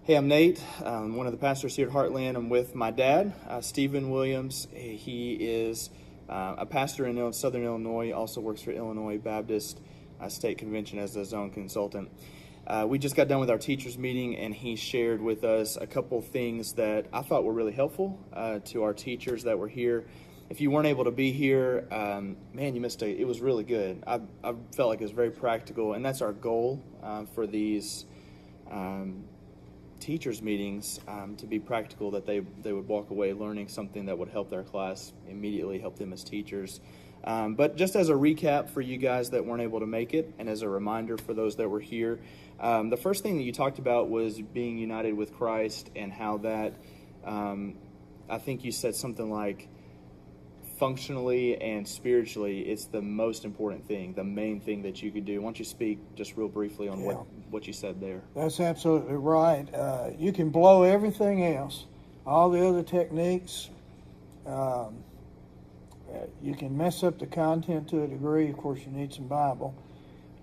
Hey, I'm Nate. I'm one of the pastors here at Heartland. I'm with my dad, Stephen Williams. He is a pastor in Southern Illinois. He also works for Illinois Baptist State Convention as a zone consultant. We just got done with our teachers meeting, and he shared with us a couple things that I thought were really helpful to our teachers that were here. If you weren't able to be here, man, you missed it. It was really good. I felt like it was very practical, and that's our goal for these teachers meetings, to be practical, that they would walk away learning something that would help their class immediately, help them as teachers. But just as a recap for you guys that weren't able to make it, and as a reminder for those that were here, the first thing that you talked about was being united with Christ, and how that, I think you said something like, functionally and spiritually, it's the most important thing, the main thing that you could do. Why don't you speak just real briefly on what you said there? That's absolutely right. You can blow everything else, all the other techniques. You can mess up the content to a degree. Of course, you need some Bible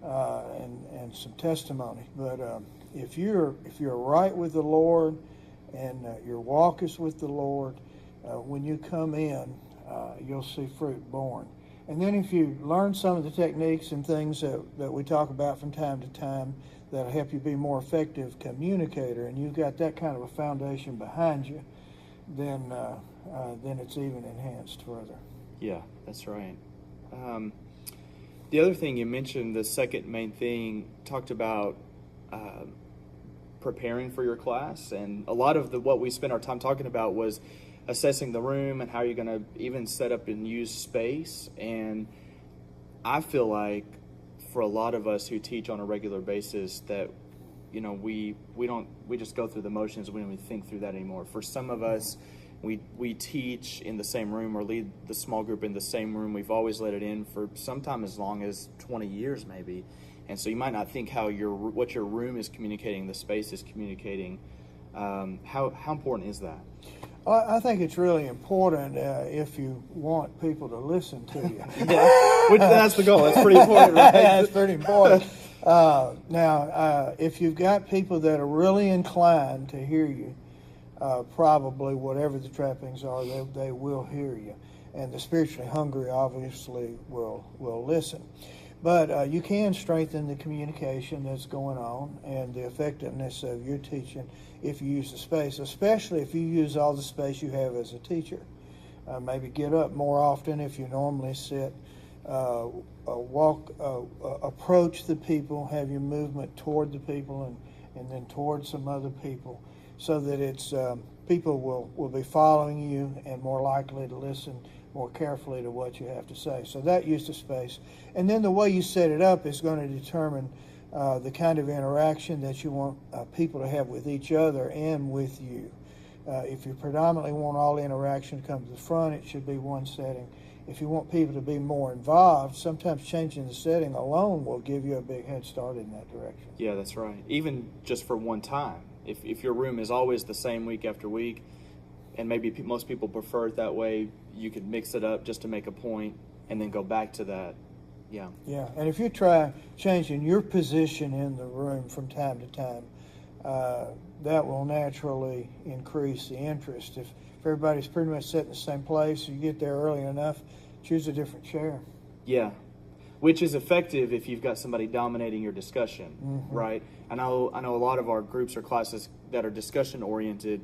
and some testimony. But if you're right with the Lord, and your walk is with the Lord, when you come in, you'll see fruit born. And then if you learn some of the techniques and things that we talk about from time to time that'll help you be a more effective communicator, and you've got that kind of a foundation behind you, then it's even enhanced further. Yeah, that's right. The other thing you mentioned, the second main thing, talked about preparing for your class, and a lot of what we spent our time talking about was assessing the room and how you're going to even set up and use space. And I feel like for a lot of us who teach on a regular basis that, we just go through the motions. We don't even think through that anymore. For some of us, we teach in the same room or lead the small group in the same room. We've always let it in for sometime as long as 20 years maybe. And so you might not think how what your room is communicating, the space is communicating. How important is that? Well, I think it's really important if you want people to listen to you. Yeah, that's the goal. That's pretty important, right? That's pretty important. Now, if you've got people that are really inclined to hear you, probably whatever the trappings are, they will hear you. And the spiritually hungry obviously will listen. But you can strengthen the communication that's going on and the effectiveness of your teaching if you use the space, especially if you use all the space you have as a teacher. Maybe get up more often if you normally sit. Approach the people, have your movement toward the people and then toward some other people, so that it's people will be following you and more likely to listen more carefully to what you have to say. So that use of space. And then the way you set it up is going to determine the kind of interaction that you want people to have with each other and with you. If you predominantly want all the interaction to come to the front, it should be one setting. If you want people to be more involved, sometimes changing the setting alone will give you a big head start in that direction. Yeah, that's right. Even just for one time. If your room is always the same week after week, and maybe most people prefer it that way, you could mix it up just to make a point and then go back to that. Yeah. Yeah, and if you try changing your position in the room from time to time, that will naturally increase the interest. If everybody's pretty much sitting in the same place, you get there early enough, choose a different chair. Yeah, which is effective if you've got somebody dominating your discussion, right? I know a lot of our groups or classes that are discussion-oriented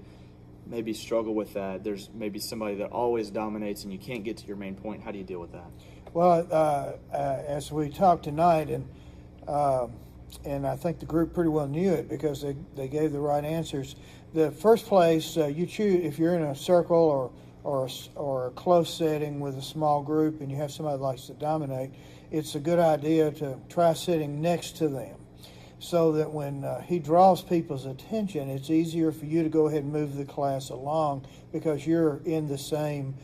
maybe struggle with that. There's maybe somebody that always dominates and you can't get to your main point. How do you deal with that? Well, as we talked tonight, and I think the group pretty well knew it because they gave the right answers. The first place you choose, if you're in a circle or a close setting with a small group and you have somebody that likes to dominate, it's a good idea to try sitting next to them, so that when he draws people's attention, it's easier for you to go ahead and move the class along because you're in the same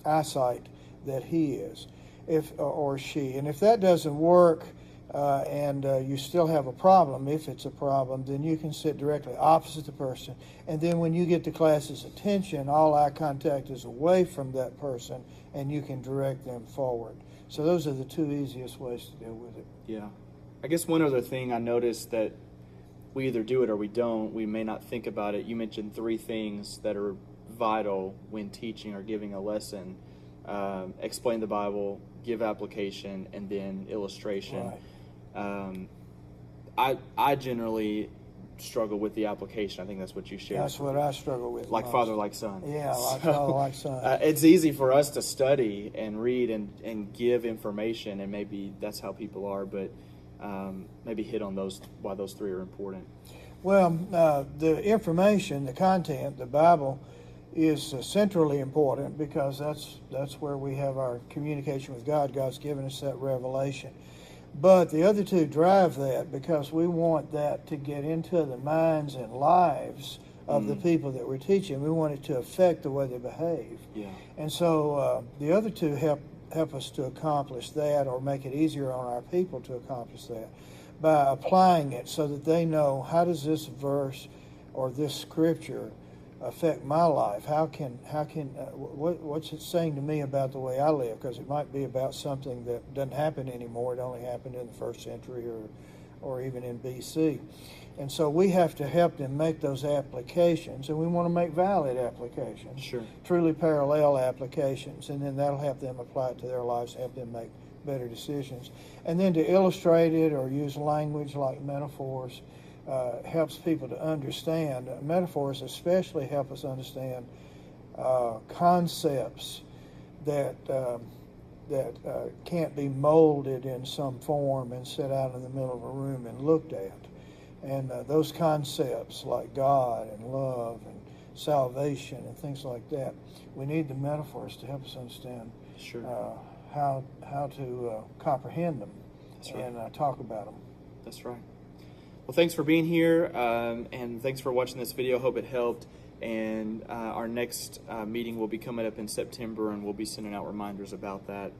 eyesight that he is, or she. And if that doesn't work, and you still have a problem, if it's a problem, then you can sit directly opposite the person. And then when you get the class's attention, all eye contact is away from that person, and you can direct them forward. So those are the two easiest ways to deal with it. Yeah. I guess one other thing I noticed that we either do it or we don't. We may not think about it. You mentioned 3 things that are vital when teaching or giving a lesson: explain the Bible, give application, and then illustration. Right. I generally struggle with the application. I think that's what you shared. That's what I struggle with. Like most. father, like son. Yeah, like father, like son. It's easy for us to study and read and give information, and maybe that's how people are, but maybe hit on why those 3 are important. Well, the information, the content, the Bible is centrally important because that's where we have our communication with God. God's given us that revelation. But the other 2 drive that because we want that to get into the minds and lives of the people that we're teaching. We want it to affect the way they behave. Yeah. And so the other 2 help us to accomplish that, or make it easier on our people to accomplish that, by applying it so that they know, how does this verse or this scripture affect my life? What's it saying to me about the way I live? Because it might be about something that doesn't happen anymore. It only happened in the 1st century or even in BC. And so we have to help them make those applications, and we want to make valid applications, Sure. truly parallel applications, and then that'll help them apply it to their lives, help them make better decisions. And then to illustrate it or use language like metaphors helps people to understand. Metaphors especially help us understand concepts that can't be molded in some form and set out in the middle of a room and looked at. And those concepts like God and love and salvation and things like that, we need the metaphors to help us understand how to comprehend them. That's right. And talk about them. That's right. Well, thanks for being here, and thanks for watching this video. Hope it helped. And our next meeting will be coming up in September, and we'll be sending out reminders about that.